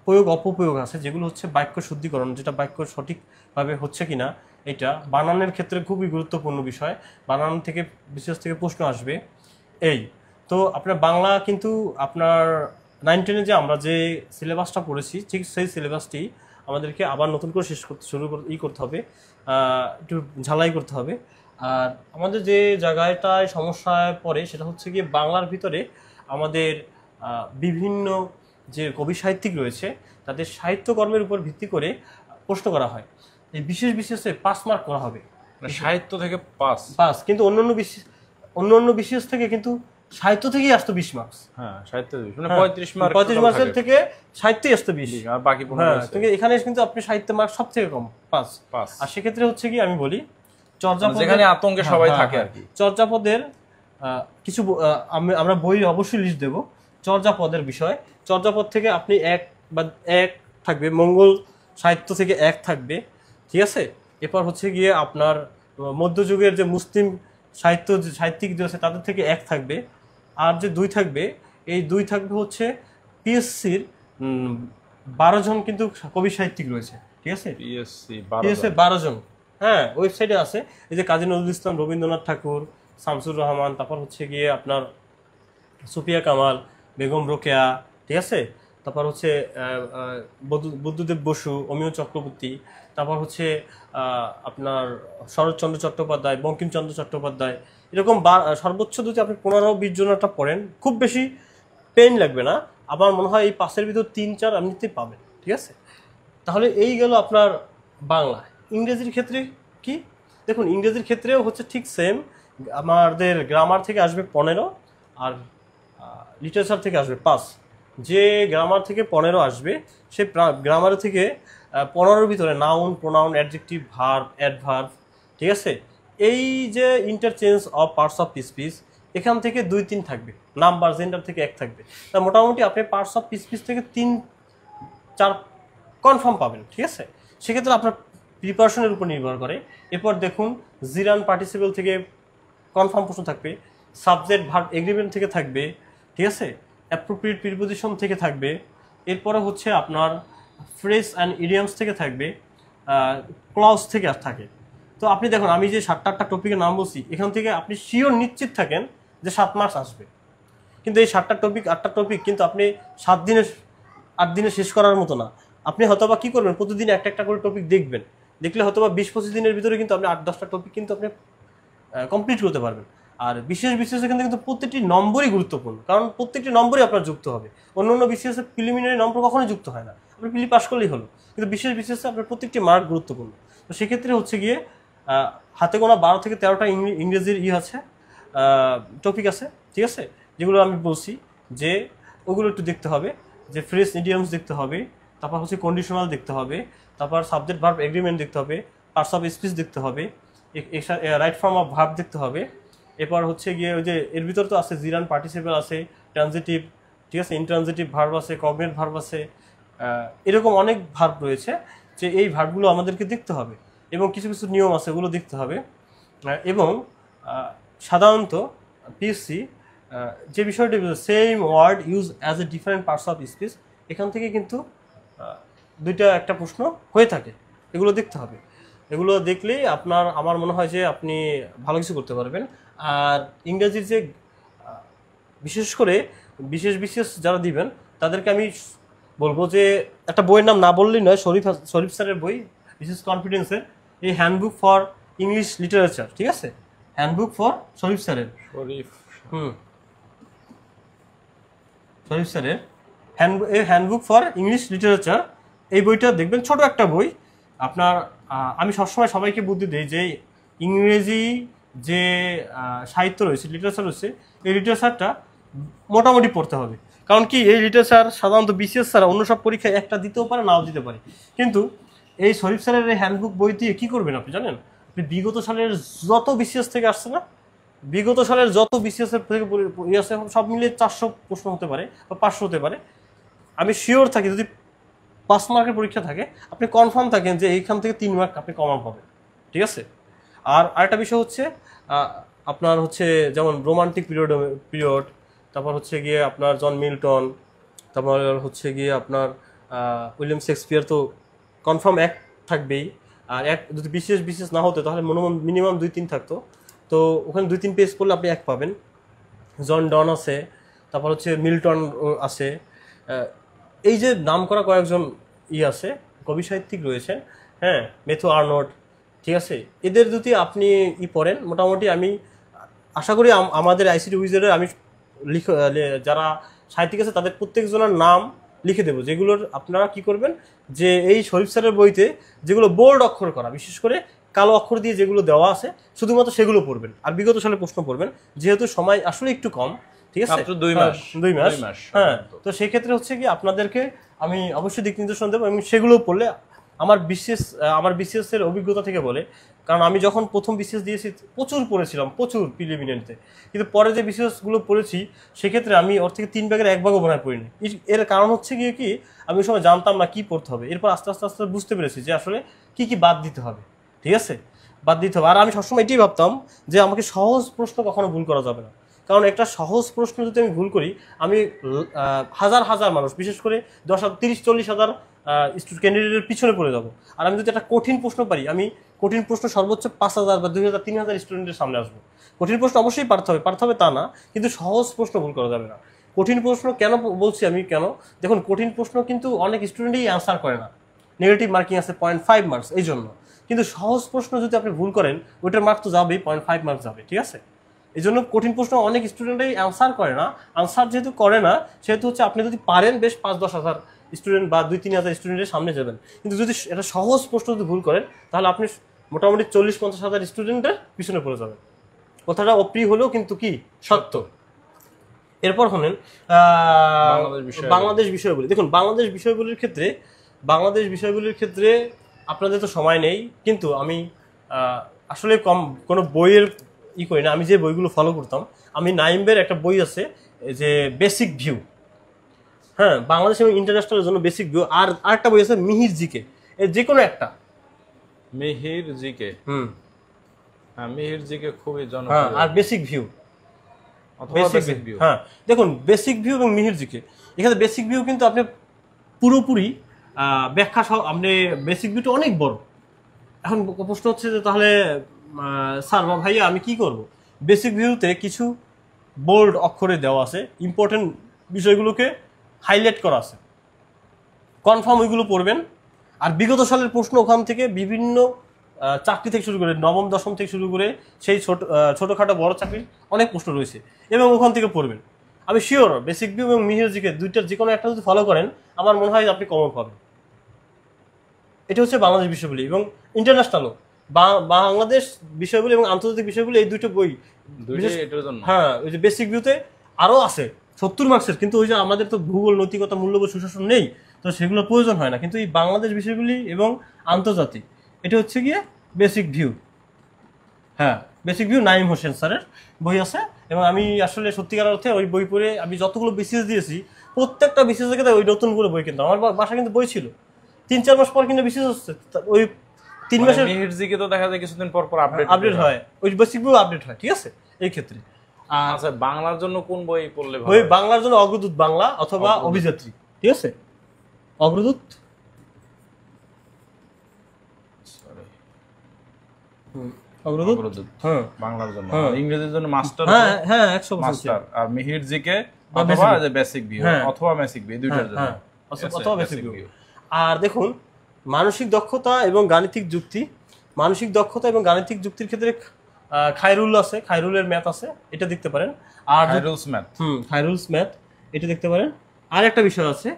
প্রয়োগ অপপ্রয়োগ আছে যেগুলো হচ্ছে বাক্য শুদ্ধিকরণ, যেটা বাক্য সঠিকভাবে হচ্ছে কিনা, এটা বানানের ক্ষেত্রে খুবই গুরুত্বপূর্ণ বিষয়। বানান থেকে বিশেষ থেকে প্রশ্ন আসবে। এই তো আপনার বাংলা কিন্তু আপনার 9-10-এ যে আমরা যে সিলেবাসটা পড়েছি ঠিক সেই সিলেবাসটি আমাদেরকে আবার নতুন করে শেষ করতে করতে হবে, একটু ঝালাই করতে হবে। আর আমাদের যে জায়গাটায় সমস্যায় পড়ে সেটা হচ্ছে গিয়ে বাংলার ভিতরে আমাদের বিভিন্ন যে কবি সাহিত্যিক রয়েছে তাদের সাহিত্যকর্মের উপর ভিত্তি করে প্রশ্ন করা হয়। এই বিশেষ বিশেষে 5 মার্ক করা হবে, সাহিত্য থেকে 5 কিন্তু অন্যান্য বিশেষ থেকে কিন্তু সাহিত্য থেকেই আসতো 20 মার্কস। হ্যাঁ, সাহিত্য মানে 35 মার্কের থেকে সাহিত্যই আসতো 20, আর বাকি 15 কিন্তু এখানে কিন্তু আপনি সাহিত্য মার্ক সব থেকে কম 5। আর সেক্ষেত্রে হচ্ছে কি আমি বলি চর্যাপদ, যেখানে আতঙ্কে সবাই থাকে আর কি। চর্যাপদের কিছু আমরা বই অবশ্যই লিস্ট দেব চর্যাপদের বিষয়। চর্যাপদ থেকে আপনি 1 থাকবে, মঙ্গল সাহিত্য থেকে 1 থাকবে, ঠিক আছে। এরপর হচ্ছে গিয়ে আপনার মধ্যযুগের যে মুসলিম সাহিত্যিক যে আছে তাদের থেকে 1 থাকবে। আর যে 2 থাকবে, এই 2 থাকবে হচ্ছে পিএসসির 12 জন কিন্তু কবি সাহিত্যিক রয়েছে, ঠিক আছে। পিএসসি 12 জন, হ্যাঁ, ওয়েবসাইটে আছে। এই যে কাজী নজরুল ইসলাম, রবীন্দ্রনাথ ঠাকুর, শামসুর রহমান, তারপর হচ্ছে গিয়ে আপনার সুফিয়া কামাল, বেগম রোকেয়া, ঠিক আছে। তারপর হচ্ছে বুদ্ধদেব বসু, অমিয় চক্রবর্তী, তারপর হচ্ছে আপনার শরৎচন্দ্র চট্টোপাধ্যায়, বঙ্কিমচন্দ্র চট্টোপাধ্যায়, এরকম সর্বোচ্চ যদি আপনি 15-20 জনটা পড়েন খুব বেশি পেন লাগবে না। আমার মনে হয় এই 5-এর ভিতর 3-4 এমনিতেই পাবেন, ঠিক আছে। তাহলে এই গেল আপনার বাংলা। ইংরেজির ক্ষেত্রে কি দেখুন, ইংরেজির ক্ষেত্রেও হচ্ছে ঠিক সেম। আমাদের গ্রামার থেকে আসবে 15 আর লিটারেচার থেকে আসবে 5। যে গ্রামার থেকে 15 আসবে সে গ্রামার থেকে 15-এর ভিতরে noun, pronoun, adjective, verb, adverb, ঠিক আছে। এই যে interchange of parts of speech, এখান থেকে 2-3 থাকবে। নাম্বার, জেন্ডার থেকে 1 থাকবে। তা মোটামুটি আপনি পার্টস অফ স্পিচ থেকে 3-4 কনফার্ম পাবেন, ঠিক আছে। সেক্ষেত্রে আপনার প্রিপারেশনের উপর নির্ভর করে। এরপর দেখুন জিরান পার্টিসিপল থেকে কনফার্ম প্রশ্ন থাকবে, সাবজেক্ট ভার্ব এগ্রিমেন্ট থেকে থাকবে, ঠিক আছে, অ্যাপ্রোপ্রিয়েট প্রিপোজিশন থেকে থাকবে। এরপরে হচ্ছে আপনার ফ্রেজ অ্যান্ড ইডিয়ামস থেকে থাকবে, ক্লজ থেকে থাকে। তো আপনি দেখুন আমি যে 7-8টা টপিকের নাম বলছি, এখান থেকে আপনি শিওর নিশ্চিত থাকেন যে 7 মার্কস আসবে। কিন্তু এই 8টা টপিক কিন্তু আপনি 8 দিনে শেষ করার মতো না। আপনি হয়তোবা কি করবেন, প্রতিদিন একটা করে টপিক দেখবেন, দেখলে হয়তোবা 20-25 দিনের ভিতরে কিন্তু আপনি 8-10টা টপিক কিন্তু আপনি কমপ্লিট করতে পারবেন। আর বিশেষ এখানে কিন্তু প্রত্যেকটি নম্বরই গুরুত্বপূর্ণ, কারণ প্রত্যেকটি নম্বরই আপনার যুক্ত হবে। অন্য বিশেষে প্রিলিমিনারি নম্বর কখনোই যুক্ত হয় না, আপনি প্রিলি পাস করলেই হলো। কিন্তু বিশেষে আপনার প্রত্যেকটি মার্ক গুরুত্বপূর্ণ। তো সেক্ষেত্রে হচ্ছে গিয়ে হাতে গোনা 12 থেকে 13টা ইংরেজির আছে, টপিক আছে, ঠিক আছে, যেগুলো আমি বলছি যে ওগুলো একটু দেখতে হবে। যে ফ্রেজ ইডিয়মস দেখতে হবে, তারপর হচ্ছে কন্ডিশনাল দেখতে হবে, তারপর সাবজেক্ট ভার্ব এগ্রিমেন্ট দেখতে হবে, পার্টস অফ স্পিচ দেখতে হবে, রাইট ফর্ম অফ ভার্ব দেখতে হবে। এরপর হচ্ছে গিয়ে ওই যে এর ভিতর তো আছে জিরান পার্টিসিপল আছে, ট্রানজিটিভ, ঠিক আছে, ইনট্রানজিটিভ ভার্ব আছে, কগনেট ভার্ব আছে, এরকম অনেক ভার্ব রয়েছে যে এই ভার্বগুলো আমাদেরকে দেখতে হবে এবং কিছু নিয়ম আছে ওগুলো দেখতে হবে। এবং সাধারণত পিএসসি যে বিষয়টি same word use as a different parts of speech, এখান থেকে কিন্তু 2টা একটা প্রশ্ন হয়ে থাকে, এগুলো দেখতে হবে। এগুলো দেখলেই আমার মনে হয় যে আপনি ভালো কিছু করতে পারবেন। আর ইংরেজির যে বিশেষ করে বিশেষ যারা দিবেন তাদেরকে আমি বলবো যে একটা বইয়ের নাম না বললেই নয়, শরীফ স্যারের বই, বিশেষ কনফিডেন্সের, এই হ্যান্ডবুক ফর ইংলিশ লিটারেচার, ঠিক আছে, হ্যান্ডবুক ফর শরীফ স্যারের হ্যান্ডবুক ফর ইংলিশ লিটারেচার। এই বইটা দেখবেন, ছোট একটা বই। আপনার আমি সবসময় সবাইকে বুদ্ধি দিই যে ইংরেজি যে সাহিত্য রয়েছে, লিটারেচার রয়েছে, এই লিটারেচারটা মোটামুটি পড়তে হবে। কারণ কি, এই লিটারেচার সাধারণত বিসিএস ছাড়া অন্য সব পরীক্ষায় একটা দিতেও পারে, নাও দিতে পারে। কিন্তু এই শরীফ স্যারের এই হ্যান্ডবুক বই দিয়ে কী করবেন আপনি জানেন? আপনি বিগত সালের যত বিসিএস থেকে আসছে না, বিগত সালের যত বিসিএস এর থেকে আছে সব মিলিয়ে 400 প্রশ্ন হতে পারে বা 500 হতে পারে। আমি শিওর থাকি যদি 5 মার্কের পরীক্ষা থাকে, আপনি কনফার্ম থাকেন যে এইখান থেকে 3 মার্ক আপনি কমন পাবেন, ঠিক আছে। আর আরেকটা বিষয় হচ্ছে আপনার হচ্ছে যেমন রোমান্টিক পিরিয়ড, তারপর হচ্ছে গিয়ে আপনার জন মিল্টন, তারপর হচ্ছে গিয়ে আপনার উইলিয়াম শেক্সপিয়ার তো কনফার্ম এক থাকবেই। আর এক যদি বিশেষ বিশেষ না হতো তাহলে মিনিমাম 2-3 থাকতো। তো ওখানে 2-3 পেজ পড়লে আপনি এক পাবেন। জন ডন আছে, তারপর হচ্ছে মিল্টন আছে। এই যে নাম করা কয়েকজন আছে কবি সাহিত্যিক রয়েছেন, হ্যাঁ, ম্যাথু আর্নল্ড, ঠিক আছে, এদের যদি আপনি পড়েন মোটামুটি আমি আশা করি আমাদের আইসিটি উইজারে আমি যারা সাহিত্যিক আছে তাদের প্রত্যেকজনের নাম লিখে দেবো, যেগুলোর আপনারা কি করবেন যে এই শরীফ স্যারের বইতে যেগুলো বোল্ড অক্ষর করা, বিশেষ করে কালো অক্ষর দিয়ে যেগুলো দেওয়া আছে শুধুমাত্র সেগুলো পড়বেন, আর বিগত সালে প্রশ্ন পড়বেন, যেহেতু সময় আসলে একটু কম, ঠিক আছে, 2 মাস। হ্যাঁ, তো সেই ক্ষেত্রে হচ্ছে কি আপনাদেরকে আমি অবশ্যই দিক নির্দেশনা দেবো এবং সেগুলো পড়লে আমার বিসিএস এর অভিজ্ঞতা থেকে বলে, কারণ আমি যখন প্রথম বিসিএস দিয়েছি প্রচুর পড়েছিলাম, প্রচুর প্রিলিমিনারিতে, কিন্তু পরে যে বিসিএস গুলো পড়েছি সেক্ষেত্রে আমি ওর থেকে 3 ভাগের 1 ভাগও মনে হয় পড়িনি। এর কারণ হচ্ছে গিয়ে কি আমি ওই সময় জানতাম না কি পড়তে হবে, এরপর আস্তে আস্তে আস্তে বুঝতে পেরেছি যে আসলে কি কি বাদ দিতে হবে, ঠিক আছে, বাদ দিতে হবে। আর আমি সবসময় এটাই ভাবতাম যে আমাকে সহজ প্রশ্ন কখনো ভুল করা যাবে না, কারণ একটা সহজ প্রশ্ন যদি আমি ভুল করি আমি হাজার হাজার মানুষ, বিশেষ করে 30-40 হাজার ক্যান্ডিডেটের পিছনে পড়ে যাবো। আর আমি যদি একটা কঠিন প্রশ্ন পারি, আমি কঠিন প্রশ্ন সর্বোচ্চ 5,000 বা 2,000-3,000 স্টুডেন্টের সামনে আসবো। কঠিন প্রশ্ন অবশ্যই পারতে হবে তা না, কিন্তু সহজ প্রশ্ন ভুল করা যাবে না। কঠিন প্রশ্ন কেন বলছি আমি, কেন দেখুন, কঠিন প্রশ্ন কিন্তু অনেক স্টুডেন্টই অ্যান্সার করে না, নেগেটিভ মার্কিং আছে 0.5 মার্কস এই জন্য। কিন্তু সহজ প্রশ্ন যদি আপনি ভুল করেন ওইটার মার্ক তো যাবেই, 0.5 মার্কস যাবে, ঠিক আছে। এই জন্য কঠিন প্রশ্ন অনেক স্টুডেন্টই অ্যান্সার করে না। আনসার যেহেতু করে না সেহেতু হচ্ছে আপনি যদি পারেন বেশ 5-10 হাজার স্টুডেন্ট বা 2-3 হাজার স্টুডেন্টের সামনে যাবেন, কিন্তু যদি এটা সহজ প্রশ্ন যদি ভুল করেন তাহলে আপনি মোটামুটি 40-50 হাজার স্টুডেন্টের পিছনে পড়ে যাবেন। কথাটা অপ্রিয় হলেও কিন্তু কি সত্য। এরপর হলেন বাংলাদেশ বিষয়গুলি। দেখুন, বাংলাদেশ বিষয়গুলির ক্ষেত্রে আপনাদের তো সময় নেই, কিন্তু আমি আসলে কোনো বইয়ের করি না, আমি যে বইগুলো ফলো করতাম, আমি নাইমের একটা বই আছে যে বেসিক ভিউ, হ্যাঁ, বাংলাদেশ এবং ইন্টারন্যাশনালের জন্য বেসিক ভিউ, আর আরেকটা বই আছে মিহির জিকে, এর যে কোনো একটা। মিহির জিকে খুবই জনপ্রিয়। হ্যাঁ, আর বেসিক ভিউ, হ্যাঁ, দেখুন বেসিক ভিউ এবং মিহির জিকে, এখানে বেসিক ভিউ কিন্তু আপনি পুরোপুরি ব্যাখ্যা সহ, আপনি বেসিক ভিউটা অনেক বড়। এখন প্রশ্ন হচ্ছে যে তাহলে স্যার বা ভাইয়া আমি কি করব? বেসিক ভিউতে কিছু বোল্ড অক্ষরে দেওয়া আছে, ইম্পর্টেন্ট বিষয়গুলোকে হাইলাইট করা আছে, কনফার্ম ওইগুলো পড়বেন। আর বিগত সালের প্রশ্ন ওখান থেকে বিভিন্ন চাকরি থেকে শুরু করে নবম দশম থেকে শুরু করে সেই ছোটোখাটো বড় চাকরির অনেক প্রশ্ন রয়েছে এবং ওখান থেকে পড়বেন। আমি শিওর বেসিক ভিউ এবং মিহিরজিকে দুইটার যে কোনো একটা যদি ফলো করেন আমার মনে হয় আপনি কমন পাবেন। এটা হচ্ছে বাংলাদেশ বিষয়গুলি এবং ইন্টারন্যাশনালও, বাংলাদেশ বিষয়গুলি এবং আন্তর্জাতিক বিষয়গুলি, এই দুটো বই। হ্যাঁ, ওই যে বেসিক ভিউতে আরও আছে 70 মার্কসের, কিন্তু ওই যে আমাদের তো ভূগোল, নৈতিকতা, মূল্যবোধ, সুশাসন নেই, তো সেগুলো প্রয়োজন হয় না। কিন্তু এই বাংলাদেশ বিষয়গুলি এবং আন্তর্জাতিক, এটা হচ্ছে গিয়ে বেসিক ভিউ। হ্যাঁ, বেসিক ভিউ নাইম হোসেন স্যারের বই আছে এবং আমি আসলে সত্যিকার অর্থে ওই বই পড়ে আমি যতগুলো বিসিএস দিয়েছি প্রত্যেকটা বিসিএস থেকে ওই নতুন করে বই কিনতাম। আমার বাসা কিন্তু বই ছিল, 3-4 মাস পর কিন্তু বিসিএস হচ্ছে, ওই 3 মাসের মিহিরজিকে তো দেখা যায় কিছুদিন পর আপডেট হয়, ওই বেসিক ভিউ আপডেট হয়, ঠিক আছে। এই ক্ষেত্রে আচ্ছা, বাংলার জন্য কোন বই পড়লে ভালো? বই বাংলার জন্য অগ্রদূত বাংলা অথবা অভিযাত্রী, ঠিক আছে, অগ্রদূত। অগ্রদূত, হ্যাঁ, বাংলার জন্য। ইংরেজির জন্য মাস্টার, হ্যাঁ 100%। আর মিহিরজিকে অথবা বেসিক ভিউ অথবা বেসিক ভিউ, দুইটার জন্য অথবা বেসিক ভিউ। আর দেখুন, মানসিক দক্ষতা এবং গাণিতিক যুক্তির ক্ষেত্রে খায়রুল আছে, খায়রুলের ম্যাথ আছে, এটা দেখতে পারেন। আর খায়রুলস ম্যাথ এটা দেখতে পারেন। আর একটা বিষয় আছে,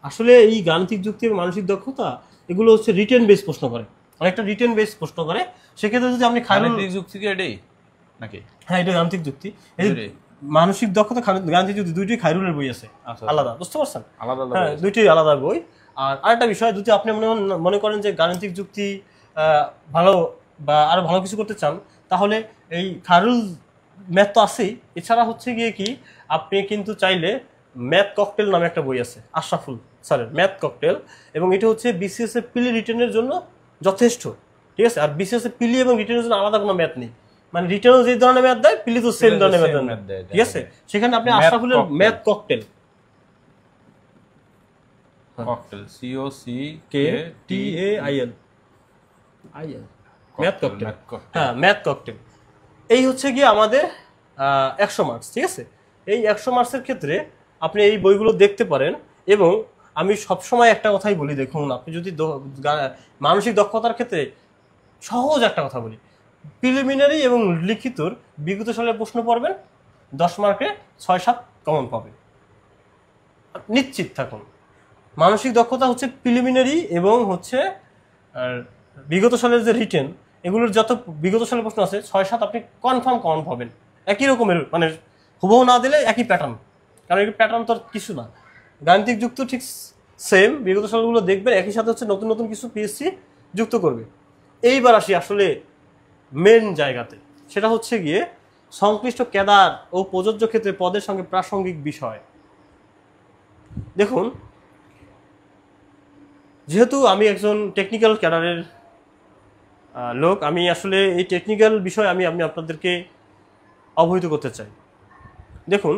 আসলে এই গাণিতিক যুক্তি এবং মানসিক দক্ষতা এগুলো হচ্ছে রিটেন বেস প্রশ্ন করে, অনেকটা রিটেন বেস প্রশ্ন করে। সেক্ষেত্রে যদি আপনি গাণিতিক যুক্তি কি এটাই নাকি? হ্যাঁ, এটা গাণিতিক যুক্তি। এই মানসিক দক্ষতা, গাণিতিক যুক্তি দুইটাই খায়রুলের বই আছে, আলাদা, বুঝতে পারছেন? হ্যাঁ, দুইটাই আলাদা বই। আর আরেকটা বিষয়, যদি আপনি মনে করেন যে গাণিতিক যুক্তি ভালো বা আরো ভালো কিছু করতে চান, তাহলে এই খায়রুল ম্যাথ তো আছেই, এছাড়া হচ্ছে গিয়ে কি আপনি কিন্তু চাইলে ম্যাথ ককটেল নামে একটা বই আছে আশরাফুল স্যারের, ম্যাথ ককটেল, এবং এটা হচ্ছে বিসিএস এর পিলি রিটেনের জন্য যথেষ্ট, ঠিক আছে। আর বিসিএস এর পিলি এবং রিটেনের জন্য আলাদা কোনো ম্যাথ নেই, মানে রিটেনও যে ধরনের ম্যাথ দেয় প্রিলিতে সেম ধরনের ম্যাথ দেয়, ঠিক আছে। সেখানে আপনি আশরাফুলের math cocktail COCKTAIL math cocktail, হ্যাঁ ম্যাথ ককটেল, এই হচ্ছে গিয়ে আমাদের 100 মার্কস, ঠিক আছে। এই 100 মার্কসের ক্ষেত্রে আপনি এই বইগুলো দেখতে পারেন। এবং আমি সবসময় একটা কথাই বলি, দেখুন আপনি যদি মানসিক দক্ষতার ক্ষেত্রে সহজ একটা কথা বলি, প্রিলিমিনারি এবং লিখিতর বিগত সালের প্রশ্ন পড়বেন, 10 মার্কে 6-7 কমন পাবেন, নিশ্চিত থাকুন। মানসিক দক্ষতা হচ্ছে প্রিলিমিনারি এবং হচ্ছে বিগত সালের যে রিটেন, এগুলোর যত বিগত সালের প্রশ্ন আছে 6-7 আপনি কনফার্ম কমন পাবেন, একই রকমের, মানে হুবহু না দিলে একই প্যাটার্ন, কারণ এই প্যাটার্ন তো কিছু না, গাণিতিক যুক্ত ঠিক সেম, বিগত সালগুলো দেখবেন, একই সাথে হচ্ছে নতুন নতুন কিছু পিএসসি যুক্ত করবে। এইবার আসি আসলে মেন জায়গাতে, সেটা হচ্ছে গিয়ে সংশ্লিষ্ট ক্যাডার ও প্রযোজ্য ক্ষেত্রে পদের সঙ্গে প্রাসঙ্গিক বিষয়। দেখুন, যেহেতু আমি একজন টেকনিক্যাল ক্যাডারের লোক, আমি আসলে এই টেকনিক্যাল বিষয় আমি আপনাদেরকে অবহিত করতে চাই। দেখুন,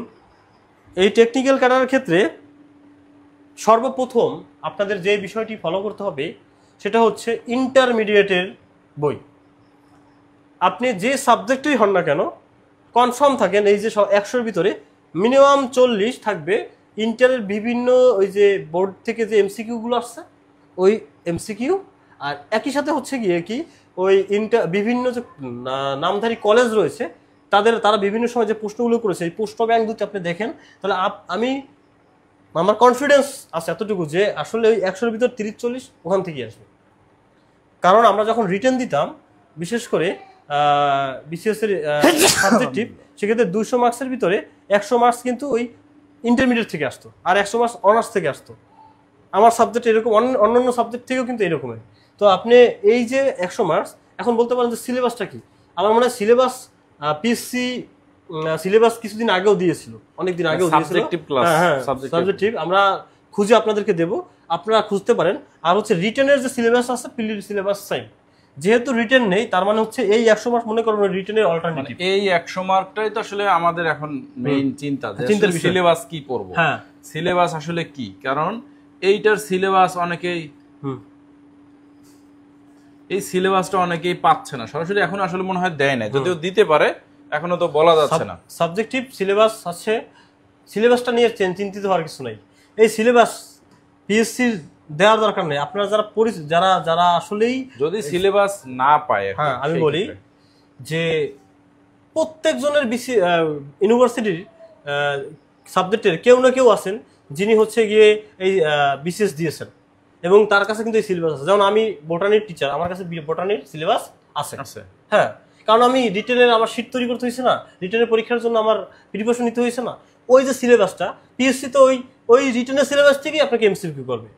এই টেকনিক্যাল ক্যাডারের ক্ষেত্রে সর্বপ্রথম আপনাদের যে বিষয়টি ফলো করতে হবে সেটা হচ্ছে ইন্টারমিডিয়েটের বই। আপনি যে সাবজেক্টেই হন না কেন, কনফার্ম থাকেন এই যে 100-র ভিতরে মিনিমাম 40 থাকবে ইন্টারের বিভিন্ন ওই যে বোর্ড থেকে যে এমসিকিউগুলো আসছে ওই এমসিকিউ, আর একই সাথে হচ্ছে গিয়ে কি ওই বিভিন্ন যে নামধারী কলেজ রয়েছে তারা বিভিন্ন সময় যে প্রশ্নগুলো করেছে এই প্রশ্ন ব্যাংক যদি আপনি দেখেন, তাহলে আমার কনফিডেন্স আছে এতটুকু যে আসলে ওই 100-র ভিতর 30-40 ওখান থেকেই আসবে। কারণ আমরা যখন রিটেন দিতাম, বিশেষ করে বিসিএস এর সাবজেক্টিভ, সেক্ষেত্রে 200 মার্কসের ভিতরে 100 মার্কস কিন্তু ওই ইন্টারমিডিয়েট থেকে আসতো, আর 100 মার্কস অনার্স থেকে আসতো। আমার সাবজেক্ট এরকম, অন্যান্য সাবজেক্ট থেকেও কিন্তু এরকমের। তো আপনি এই যে 100 মার্কস, এখন বলতে পারেন যে সিলেবাসটা কি, আমার মনে হয় সিলেবাস পিএসসি সিলেবাস কিছুদিন আগেও দিয়েছিল, অনেকদিন আগেও দিয়েছিল, হ্যাঁ সাবজেক্টিভ, আমরা খুঁজে আপনাদেরকে দেব, আপনারা খুঁজতে পারেন। আর হচ্ছে রিটেনের যে সিলেবাস আছে প্রিলির সিলেবাস সেম, যেহেতু রিটেন নেই তার মানে হচ্ছে এই 100 মার্ক মনে করবেন রিটেনের অল্টারনেটিভ। এই 100 মার্কটাই তো আসলে আমাদের এখন মেইন চিন্তা, যে সিলেবাস কি পড়বো, হ্যাঁ সিলেবাস আসলে কি, কারণ এইটার সিলেবাস অনেকেই এই সিলেবাসটা অনেকেই পাচ্ছে না সরাসরি, এখন আসলে মনে হয় দেয় না, যদিও দিতে পারে এখনো তো বলা যাচ্ছে না। সাবজেক্টিভ সিলেবাস আছে, সিলেবাসটা নিয়ে চিন্তিত হওয়ার কিছু নাই। এই সিলেবাস পিএসসির দেওয়ার দরকার নেই, আপনারা যারা আসলেই যদি সিলেবাস না পায়, হ্যাঁ আমি বলি যে প্রত্যেকজনের ইউনিভার্সিটির সাবজেক্টের কেউ না কেউ আছেন যিনি হচ্ছে গিয়ে এই বিসিএস দিয়েছেন এবং তার কাছে কিন্তু এই সিলেবাস আছে। যেমন আমি বোটানির টিচার, আমার কাছে বোটানির সিলেবাস আছে, হ্যাঁ, কারণ আমি রিটেনের আমার শীট তৈরি করতে হয়েছে না, রিটেনের পরীক্ষার জন্য আমার প্রিপারেশন নিতে হয়েছে না, ওই যে সিলেবাসটা পিএসসি তো ওই রিটেনের সিলেবাস থেকেই আপনাকে এমসিকিউ করবে,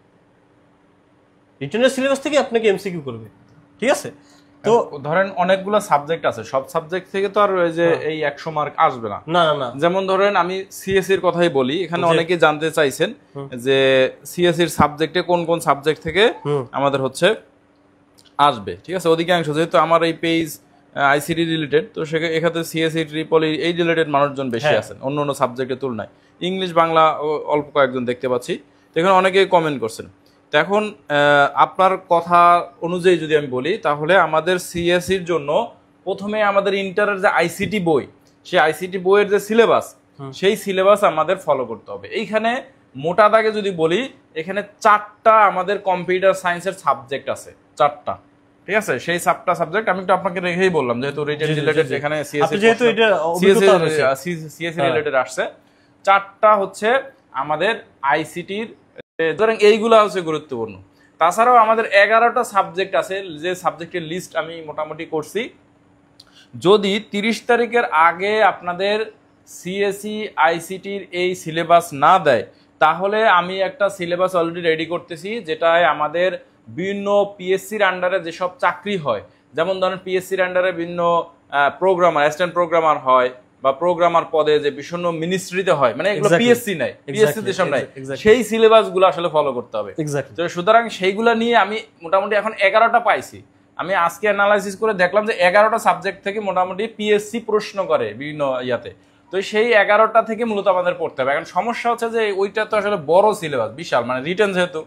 রিটেনের সিলেবাস থেকে আপনাকে এমসিকিউ করবে, ঠিক আছে। তো ধরেন অনেকগুলো সাবজেক্ট আছে, সব সাবজেক্ট থেকে তো আর ওই যে এই 100 মার্ক আসবে না, না না। যেমন ধরেন আমি সিএসসি এর কথাই বলি, এখানে অনেকে জানতে চাইছেন যে সিএসসি এর সাবজেক্টে কোন কোন সাবজেক্ট থেকে আমাদের হচ্ছে আসবে, ঠিক আছে। অধিকাংশ যেহেতু আমার এই পেজ আইসিটি রিলেটেড, তো সেখানে এখানে সিএসসি ট্রিপল এই রিলেটেড মানুষজন বেশি আছেন অন্য অন্য সাবজেক্টের তুলনায়, ইংলিশ বাংলা অল্প কয়েকজন দেখতে পাচ্ছি, এখানে অনেকেই কমেন্ট করছেন। তো এখন আপনার কথা অনুযায়ী যদি আমি বলি, তাহলে আমাদের সিএসসির জন্য প্রথমে আমাদের ইন্টারের যে আইসিটি বই, সেই আইসিটি বইয়ের যে সিলেবাস, সেই সিলেবাস আমাদের ফলো করতে হবে। এইখানে মোটা দাগে যদি বলি, এখানে 4টা আমাদের কম্পিউটার সায়েন্সের সাবজেক্ট আছে, 4টা, ঠিক আছে। সেই 4টা সাবজেক্ট আমি একটু আপনাকে রেখেই বললাম, যেহেতু রিটেন রিলেটেড এখানে সিএসসি রিলেটেড আসছে, 4টা হচ্ছে আমাদের আইসিটির, সুতরাং এইগুলা হচ্ছে গুরুত্বপূর্ণ। তাছাড়াও আমাদের 11টা সাবজেক্ট আছে, যে সাবজেক্টের লিস্ট আমি মোটামুটি করছি। যদি 30 তারিখের আগে আপনাদের সিএসসি আইসিটির এই সিলেবাস না দেয়, তাহলে আমি একটা সিলেবাস অলরেডি রেডি করতেছি, যেটায় আমাদের বিভিন্ন পিএসসির আন্ডারে যেসব চাকরি হয়, যেমন ধরেন পিএসসির আন্ডারে বিভিন্ন প্রোগ্রামার, অ্যাসিস্ট্যান্ট প্রোগ্রামার হয়, বা প্রোগ্রামার পদে যে বিভিন্ন মিনিস্ট্রিতে হয়, মানে এগুলো পিএসসি নাই, পিএসসি যেসব নাই, সেই সিলেবাস গুলো আসলে ফলো করতে হবে। তো সুতরাং সেইগুলা নিয়ে আমি মোটামুটি এখন 11টা পাইছি, আমি আজকে অ্যানালাইসিস করে দেখলাম যে 11টা সাবজেক্ট থেকে মোটামুটি পিএসসি প্রশ্ন করে বিভিন্ন ইয়াতে। তো সেই 11টা থেকে মূলত আমাদের পড়তে হবে। এখন সমস্যা হচ্ছে যে ওইটা তো আসলে বড় সিলেবাস, বিশাল, মানে রিটেন যেহেতু,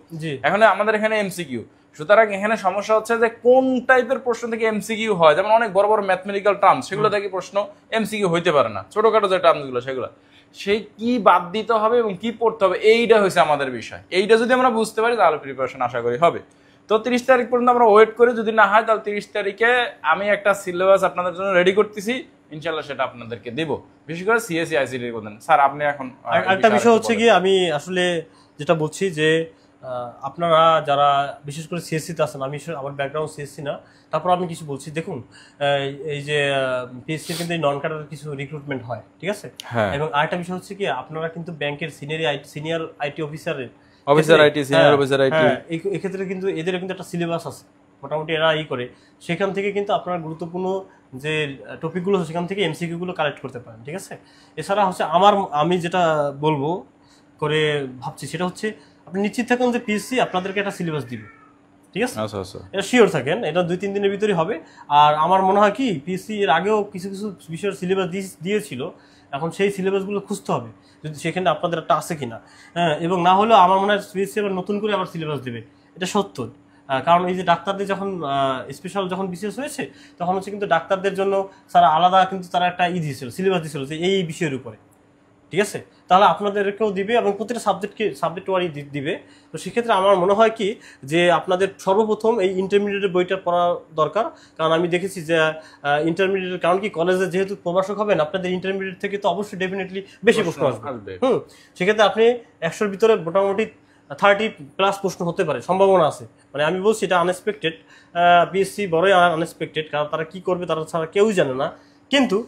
এখন আমাদের এখানে এমসিকিউ। সুতরাং এখানে সমস্যা হচ্ছে যে কোন টাইপের প্রশ্ন থেকে এমসিকিউ হয়। যেমন অনেক বড় বড় ম্যাথমেটিক্যাল টার্মস, সেগুলো থেকে প্রশ্ন এমসিকিউ হইতে পারে না। ছোটখাটো যে টার্মসগুলো সেগুলো সেই কি বাদ দিতে হবে এবং কি পড়তে হবে, এইটা হচ্ছে আমাদের বিষয়। এইটা যদি আমরা বুঝতে পারি তাহলে প্রিপারেশন আশা করি হবে। তো 30 তারিখ পর্যন্ত আমরা ওয়েট করি, যদি না হয় তাহলে 30 তারিখে আমি একটা সিলেবাস আপনাদের জন্য রেডি করতেছি, ইনশাল্লাহ সেটা আপনাদেরকে দিব, বিশেষ করে সিএসসি আইসিটি এর কথা। স্যার আপনি এখন একটা বিষয় হচ্ছে কি, আমি আসলে যেটা বলছি যে আপনারা যারা বিশেষ করে সিএসসি তে আছেন, আমি আমার ব্যাকগ্রাউন্ড সিএসসি না, তারপর আমি কিছু বলছি। দেখুন, এই যে পিএসসি কিন্তু নন ক্যাডার কিছু রিক্রুটমেন্ট হয়, ঠিক আছে, এবং আরেকটা বিষয় হচ্ছে কি, আপনারা কিন্তু ব্যাংকের সিনিয়র আইটি অফিসারের এক্ষেত্রে কিন্তু এদের কিন্তু একটা সিলেবাস আছে, মোটামুটি এরা করে সেখান থেকে কিন্তু আপনারা গুরুত্বপূর্ণ যে টপিকগুলো সেখান থেকে এমসিকিউ গুলো কালেক্ট করতে পারেন, ঠিক আছে। এছাড়া হচ্ছে আমি যেটা বলবো করে ভাবছি সেটা হচ্ছে, আপনি নিশ্চিত থাকুন যে পিএসসি আপনাদেরকে একটা সিলেবাস দিবে, ঠিক আছে, এটা শিওর থাকেন, এটা 2-3 দিনের ভিতরে হবে। আর আমার মনে হয় কি, পিএসসি এর আগেও কিছু কিছু বিষয়ের সিলেবাস দিয়েছিল, এখন সেই সিলেবাসগুলো খুঁজতে হবে যদি সেখানে আপনাদের একটা আছে কিনা। হ্যাঁ, এবং না হলেও আমার মনে হয় পিএসসি আবার নতুন করে আবার সিলেবাস দেবে, এটা সত্য। কারণ এই যে ডাক্তারদের যখন স্পেশাল যখন বিশেষ হয়েছে, তখন হচ্ছে কিন্তু ডাক্তারদের জন্য তারা আলাদা কিন্তু তারা একটা দিয়েছিল, সিলেবাস দিয়েছিল যে এই বিষয়ের উপরে, ঠিক আছে। তাহলে আপনাদেরকেও দিবে এবং প্রতিটা সাবজেক্ট ওয়ারি দিবে। তো সেক্ষেত্রে আমার মনে হয় কি যে আপনাদের সর্বপ্রথম এই ইন্টারমিডিয়েটের বইটা পড়া দরকার। কারণ আমি দেখেছি যে ইন্টারমিডিয়েটের, কারণ কি কলেজে যেহেতু প্রভাষক হবেন, আপনাদের ইন্টারমিডিয়েট থেকে তো অবশ্যই ডেফিনেটলি বেশি প্রশ্ন আসবে। সেক্ষেত্রে আপনি 100-র ভিতরে মোটামুটি 30+ প্রশ্ন হতে পারে, সম্ভাবনা আছে। মানে আমি বলছি এটা আনএক্সপেক্টেড, পিএসসি বড়ই আনএক্সপেক্টেড, কারণ তারা কি করবে তারা ছাড়া কেউই জানে না। কিন্তু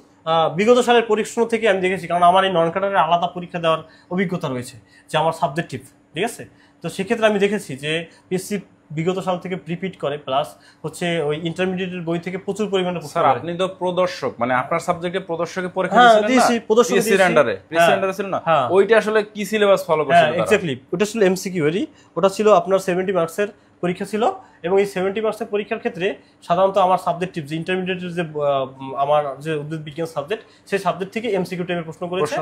বিগত সালের পরীক্ষা থেকে আমি দেখেছি, কারণ আমার এই নন ক্যাডারের আলাদা পরীক্ষা দেওয়ার অভিজ্ঞতা রয়েছে, যে আমার সাবজেক্টিভ, ঠিক আছে। তো সেক্ষেত্রে আমি দেখেছি যে পিএসসি বিগত সাল থেকে প্রিপিট করে, প্লাস হচ্ছে ওই ইন্টারমিডিয়েটের বই থেকে প্রচুর পরিমাণে প্রশ্ন। স্যার আপনি তো প্রদর্শক, মানে আপনার সাবজেক্টে প্রদর্শকের পরীক্ষা দিয়েছিলেন না, পিএসসির আন্ডারে ছিল না, ওইটা আসলে কি সিলেবাস ফলো করছিল? এক্স্যাক্টলি, ওটা ছিল এমসিকিউ এরই, ওটা ছিল আপনার 70 মার্কসের পরীক্ষা ছিল। এবং এই 70 মার্কসের পরীক্ষার ক্ষেত্রে সাধারণত আমার সাবজেক্টিভ যে ইন্টারমিডিয়েটের যে আমার যে উদ্ভিদ বিজ্ঞান সাবজেক্ট, সেই সাবজেক্ট থেকে এমসিকিউ টাইপের প্রশ্ন করেছে,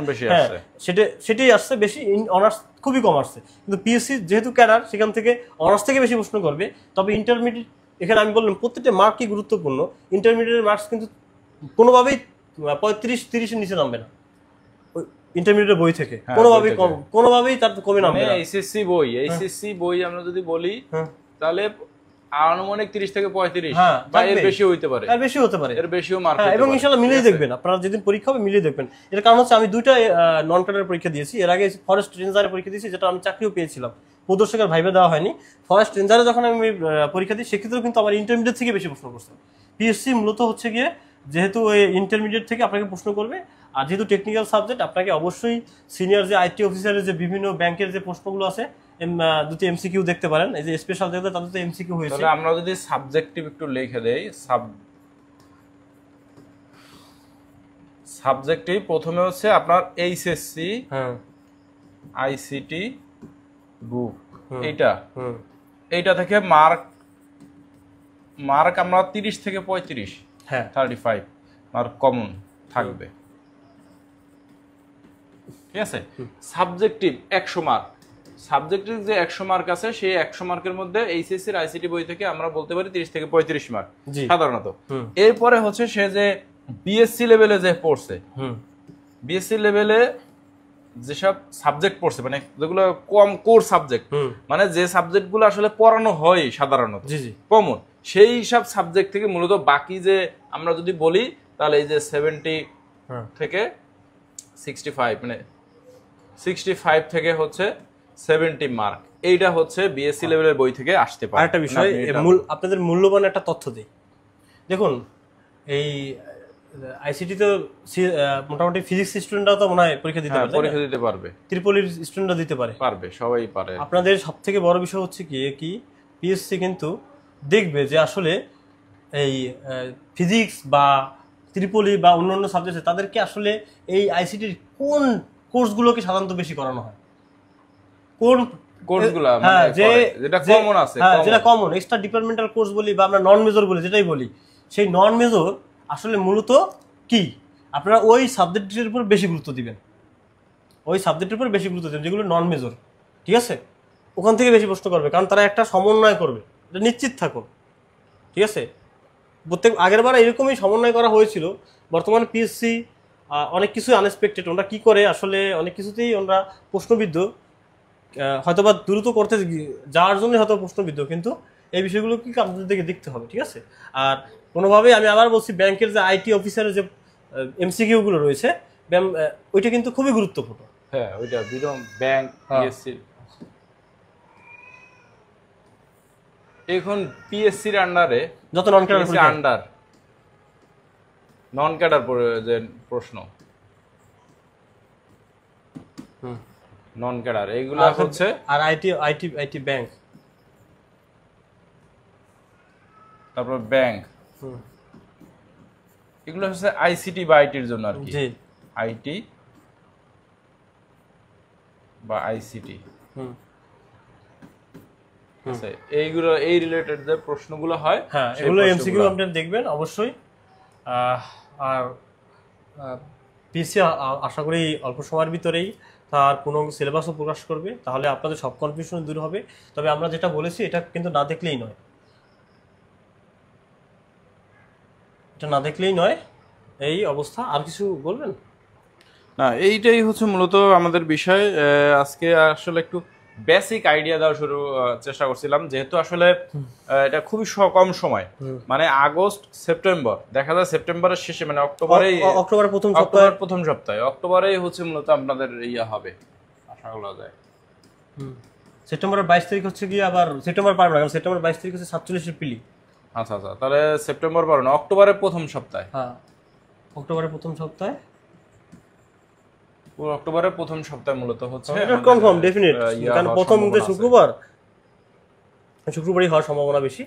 সেটাই আসছে বেশি, অনার্স খুবই কম আসছে। কিন্তু পিএসসি যেহেতু ক্যাডার, সেখান থেকে অনার্স থেকে বেশি প্রশ্ন করবে। তবে ইন্টারমিডিয়েট, এখানে আমি বললাম প্রত্যেকটা মার্কই গুরুত্বপূর্ণ। ইন্টারমিডিয়েটের মার্কস কিন্তু কোনোভাবেই 35-30-এর নিচে নামবে না ইন্টারমিডিয়েট বই থেকে, কোনোভাবেই তার কমে নামবে না। এইচএসসি বই আমরা যদি বলি তাহলে আনুমানিক 30 থেকে 35 বা এর বেশি হইতে পারে, এর বেশি হতে পারে, এর বেশিও মার্ক, এবং ইনশাআল্লাহ মিলিয়ে দেখবেন আপনারা যেদিন পরীক্ষা হবে মিলিয়ে দেখবেন। এর কারণ হচ্ছে আমি 2টা নন ক্যাডার পরীক্ষা দিয়েছি, এর আগে ফরেস্ট রেঞ্জারের পরীক্ষা দিয়েছি, যেটা আমি চাকরিও পেয়েছিলাম, প্রদর্শকের ভাইভা দেওয়া হয়নি। ফরেস্ট রেঞ্জারে যখন আমি পরীক্ষা দিই, সেক্ষেত্রেও কিন্তু আমার ইন্টারমিডিয়েট থেকে বেশি প্রশ্ন করছে। পিএসসি মূলত হচ্ছে গিয়ে যেহেতু ইন্টারমিডিয়েট থেকে আপনাকে প্রশ্ন করবে, আর যেহেতু টেকনিক্যাল সাবজেক্ট, আপনাকে অবশ্যই সিনিয়র যে আইটি অফিসারের যে বিভিন্ন ব্যাংকের যে প্রশ্নগুলো আছে, 2টি এমসিকিউ দেখতে পারেন। এই যে স্পেশাল যেগুলো তাদের তো এমসিকিউ হয়েছে। তাহলে আমরা যদি সাবজেক্টিভ একটু লিখে দেই, সাবজেক্টিভ প্রথমে হচ্ছে আপনার এইচএসসি আইসিটি বুক, এইটা থেকে মার্ক আমরা 30 থেকে 35, 35 মার্ক কমন থাকবে, ঠিক আছে। সাবজেক্টিভ 100 মার্ক, সাবজেক্টিভ যে 100 মার্ক আছে, সেই 100 মার্কের মধ্যে এইচএসসি আইসিটি বই থেকে আমরা বলতে পারি 30 থেকে 35 মার্ক সাধারণত। এরপরে হচ্ছে সে যে বিএসসি লেভেলে যে পড়ছে, বিএসসি লেভেলে যেসব সাবজেক্ট পড়ছে, মানে যেগুলো কম কোর সাবজেক্ট, মানে যে সাবজেক্টগুলো আসলে পড়ানো হয় সাধারণত কমন, সেই সব সাবজেক্ট থেকে মূলত বাকি যে আমরা যদি বলি তাহলে এই যে 70 থেকে 65, মানে 65 থেকে হচ্ছে 70 মার্ক, এইটা হচ্ছে বিএসসি লেভেলের বই থেকে আসতে পারে। আরেকটা বিষয়, আপনাদের মূল্যবান একটা তথ্য দিই। দেখুন, এই আইসিটি তো মোটামুটি ফিজিক্স স্টুডেন্টরাও তো মনে হয় পরীক্ষা দিতে পারবে, ত্রিপলির স্টুডেন্টরা দিতে পারবে, সবাই পারে। আপনাদের সবথেকে বড় বিষয় হচ্ছে কি পিএসসি কিন্তু দেখবে যে আসলে এই ফিজিক্স বা ত্রিপলি বা অন্যান্য সাবজেক্টে তাদেরকে আসলে এই আইসিটির কোন কোর্সগুলোকে সাধারণত বেশি করানো হয়, কোন কোর্সগুলো হ্যাঁ, মানে করে, যেটা কমন আছে, যেটা কমন এক্সট্রা ডিপার্টমেন্টাল কোর্স বলি বা আমরা নন মেজর বলি, যেটাই বলি, সেই নন মেজর আসলে মূলত কি, আপনারা ওই সাবজেক্টের উপর বেশি গুরুত্ব দিবেন, ওই সাবজেক্টের উপর বেশি গুরুত্ব দিবেন যেগুলো নন মেজর, ঠিক আছে? ওখান থেকে বেশি প্রশ্ন করবে, কারণ তারা একটা সমন্বয় করবে, এটা নিশ্চিত থাকুন, ঠিক আছে? প্রত্যেক আগের বার এরকমই সমন্বয় করা হয়েছিল। বর্তমানে পিএসসি অনেক কিছু আনএক্সপেক্টেড, ওরা কি করে আসলে অনেক কিছুতেই ওরা প্রশ্নবিদ্ধ, হয়তোবা দ্রুত করতে যাওয়ার জন্য হয়তো প্রশ্নবিদ্ধ, কিন্তু এই বিষয়গুলো কি আপনাদের দিকে দেখতে হবে, ঠিক আছে? আর কোনোভাবেই আমি আবার বলছি, ব্যাংকের যে আইটি অফিসারের যে এমসিকিউ গুলো রয়েছে, ওইটা কিন্তু খুবই গুরুত্বপূর্ণ। হ্যাঁ, ওইটা বিডম ব্যাংক পিএসসি। এখন পিএসসির আন্ডারে যত non cadre under non cadre যে প্রশ্ন, নন ক্যাডার এইগুলো হচ্ছে, আর আইটি ব্যাংক, তারপর ব্যাংক, এগুলো হচ্ছে আইসিটি বা আইটির জন্য আর কি, আইটি বা আইসিটি, এইগুলো এই রিলেটেড যে প্রশ্নগুলো হয়, হ্যাঁ, এগুলো এমসিকিউ আপনারা দেখবেন অবশ্যই। আর পিসি আশা করি অল্প সময়ের ভিতরেই তার কোনো সিলেবাসও প্রকাশ করবে, তাহলে আপনাদের সব কনফিউশন দূর হবে। তবে আমরা যেটা বলেছি এটা কিন্তু না দেখলেই নয়, এটা না দেখলেই নয়, এই অবস্থা। আর কিছু বলবেন? না, এইটাই হচ্ছে মূলত আমাদের বিষয়। আজকে আসলে একটু বেসিক আইডিয়া দেওয়ার চেষ্টা করছিলাম, যেহেতু আসলে এটা খুবই কম সময়, মানে আগস্ট সেপ্টেম্বর, দেখা যায় সেপ্টেম্বরের শেষে মানে অক্টোবরের প্রথম সপ্তাহে অক্টোবরেই হচ্ছে মূলত আপনাদের ইয়া হবে আশা করা যায়। সেপ্টেম্বরের 22 তারিখ হচ্ছে কি, আবার সেপ্টেম্বর পারবে না, কারণ সেপ্টেম্বর 22 তারিখ হচ্ছে 47 পিলি। আচ্ছা, তাহলে সেপ্টেম্বর পারবে না, অক্টোবরের প্রথম সপ্তাহে। হ্যাঁ, অক্টোবরের প্রথম সপ্তাহে, অক্টোবরের প্রথম সপ্তাহে মূলত হচ্ছে, এটা কনফার্ম ডেফিনিট, কারণ প্রথম শুক্রবারই হওয়ার সম্ভাবনা বেশি।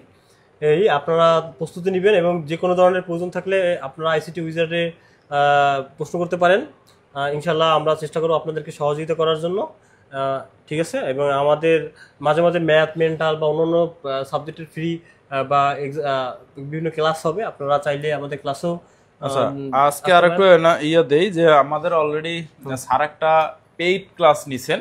এই আপনারা প্রস্তুতি নেবেন, এবং যে কোনো ধরনের প্রয়োজন থাকলে আপনারা আইসিটি উইজার্ডে প্রশ্ন করতে পারেন। ইনশাল্লাহ আমরা চেষ্টা করব আপনাদেরকে সহযোগিতা করার জন্য, ঠিক আছে? এবং আমাদের মাঝে মাঝে ম্যাথ, মেন্টাল বা অন্যান্য সাবজেক্টের ফ্রি বা বিভিন্ন ক্লাস হবে, আপনারা চাইলে আমাদের ক্লাসেও। আজকে আর একটু দেই যে আমাদের অলরেডি স্যার একটা পেইড ক্লাস নিছেন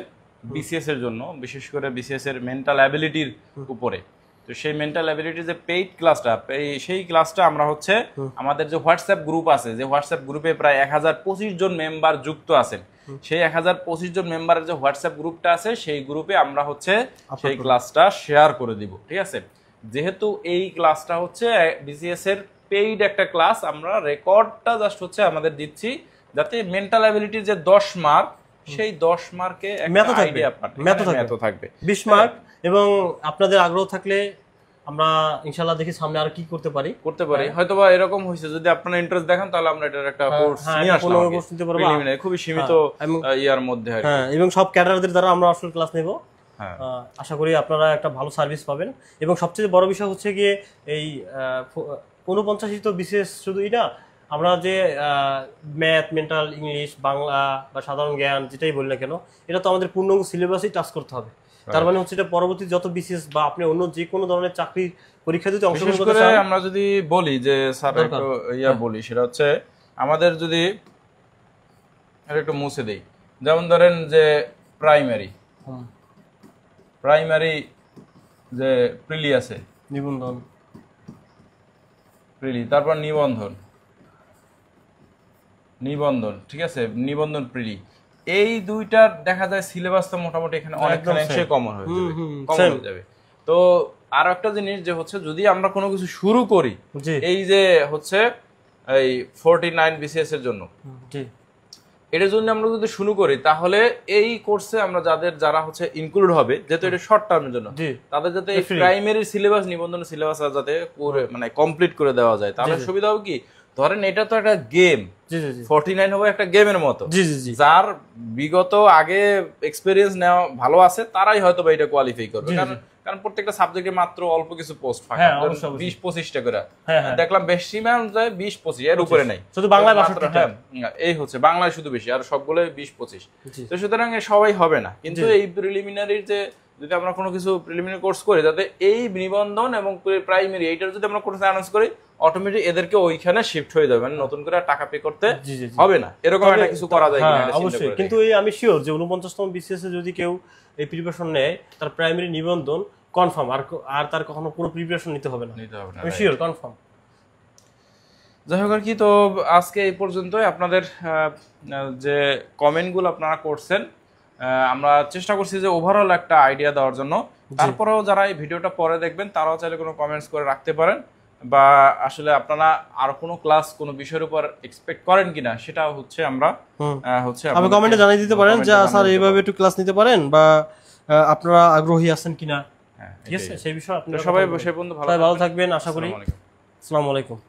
বিসিএস এর জন্য, বিশেষ করে বিসিএস এর মেন্টাল অ্যাবিলিটির উপরে। তো সেই মেন্টাল অ্যাবিলিটির যে পেইড ক্লাসটা, সেই ক্লাসটা আমরা হচ্ছে আমাদের যে হোয়াটসঅ্যাপ গ্রুপ আছে, যে হোয়াটসঅ্যাপ গ্রুপে প্রায় 1025 জন মেম্বার যুক্ত আছেন, সেই 1025 জন মেম্বারের যে হোয়াটসঅ্যাপ গ্রুপটা আছে, সেই গ্রুপে আমরা হচ্ছে সেই ক্লাসটা শেয়ার করে দিব, ঠিক আছে? যেহেতু এই ক্লাসটা হচ্ছে বিসিএস এর পেইড একটা ক্লাস, আমরা রেকর্ডটা জাস্ট হচ্ছে আমাদের দিচ্ছি, যাতে মেন্টাল অ্যাবিলিটির যে 10 মার্ক, সেই 10 মার্কে একটা আইডিয়া থাকবে 20 মার্ক। এবং আপনাদের আগ্রহ থাকলে আমরা ইনশাআল্লাহ দেখি সামনে আর কি করতে পারি। হয়তোবা এরকম হইছে, যদি আপনারা ইন্টারেস্ট দেখান তাহলে আমরা এটার একটা কোর্স নিয়ে আসলাম, প্রিলিমিনারি খুবই সীমিত ইয়ার মধ্যে আর কি। হ্যাঁ, এবং সব ক্যাডারদের দ্বারা আমরা আসলে ক্লাস নেব। আশা করি আপনারা একটা ভালো সার্ভিস পাবেন। এবং সবচেয়ে বড় বিষয় হচ্ছে গিয়ে এই 49 তো বিশেষ শুধুই না, আমরা যে ম্যাথ, মেন্টাল, ইংলিশ, বাংলা বা সাধারণ জ্ঞান যেটাই বলি না কেন, এটা তো আমাদের পূর্ণাঙ্গ সিলেবাসই টাচ করতে হবে। তার মানে হচ্ছে এটা পরবর্তী যত বিসিএস বা আপনি অন্য যে কোনো ধরনের চাকরির পরীক্ষা দিতে অংশগ্রহণ করতে চান, আমরা যদি বলি যে স্যার একটু বলি, সেটা হচ্ছে আমাদের যদি একটু মুছে দেই, যেমন ধরেন যে প্রাইমারি যে প্রিলি আছে, তারপর নিবন্ধন, ঠিক আছে, নিবন্ধন প্রিলি, এই দুইটার দেখা যায় সিলেবাস তো মোটামুটি এখানে অনেকাংশে কমন হয়ে যাবে। তো আর একটা জিনিস যে হচ্ছে, যদি আমরা কোনো কিছু শুরু করি, এই যে হচ্ছে এই 49 বিসিএস এর জন্য, এটার জন্য আমরা যদি শুরু করি, তাহলে এই কোর্সে আমরা যারা হচ্ছে ইনক্লুড হবে, যেহেতু এটা শর্ট টার্মের জন্য, তাদের যাতে এই প্রাইমারি সিলেবাস, নিবন্ধনের সিলেবাস যাতে মানে কমপ্লিট করে দেওয়া যায়, তাহলে সুবিধা হবে কি, ধরেন এটা তো একটা গেম, 49 হবে একটা গেমের মতো, যার বিগত আগে এক্সপেরিয়েন্স নেওয়া ভালো আছে তারাই হয়তো এটা কোয়ালিফাই করবে, কারণ প্রত্যেকটা সাবজেক্টে মাত্র অল্প কিছু পোস্ট ফাঁকা, 20-25টা করে দেখলাম, বেশি ম্যাম যায় 20-25, এর উপরে নাই, শুধু বাংলায় এই হচ্ছে বাংলায় শুধু বেশি, আর সবগুলো 20-25। তো সুতরাং সবাই হবে না, কিন্তু এই প্রিলিমিনারির যে যদি আমরা কোনো কিছু প্রিলিমিনারি কোর্স করি, যাতে এই নিবন্ধন এবং প্রাইমারি এইটার যদি আমরা কোর্স অ্যানাউন্স করি, অটোমেটিক এদেরকে ওইখানে শিফট হয়ে যাবে, মানে নতুন করে টাকা পে করতে হবে না। এরকম একটা কিছু করা যায় কিনা এটা চিন্তা অবশ্যই। করে কিন্তু এই আমি শিওর যে 49তম বিসিএস এ যদি কেউ এই প্রিপারেশন নেয়, তার প্রাইমারি নিবন্ধন কনফার্ম, আর তার কখনো কোনো প্রিপারেশন নিতে হবে না। আমি শিওর, কনফার্ম। যাই হোক আর কি, তো আজকে এই পর্যন্তই। আপনাদের যে কমেন্টগুলো আপনারা করছেন, আমরা চেষ্টা করছি যে ওভারঅল একটা আইডিয়া দেওয়ার জন্য। তারপরেও যারা এই ভিডিওটা পরে দেখবেন তারাও চাইলে কোনো কমেন্টস করে রাখতে পারেন, বা আসলে আপনারা আর কোনো ক্লাস কোনো বিষয়ের উপর এক্সপেক্ট করেন কিনা সেটা হচ্ছে আমরা আপনি কমেন্টে জানিয়ে দিতে পারেন যে স্যার এইভাবে একটু ক্লাস নিতে পারেন, বা আপনারা আগ্রহী আছেন কিনা। ঠিক আছে, সেই বিষয়ে আপনারা সবাই বসে বন্ধু ভালো থাকবেন আশা করি। আসসালামু আলাইকুম।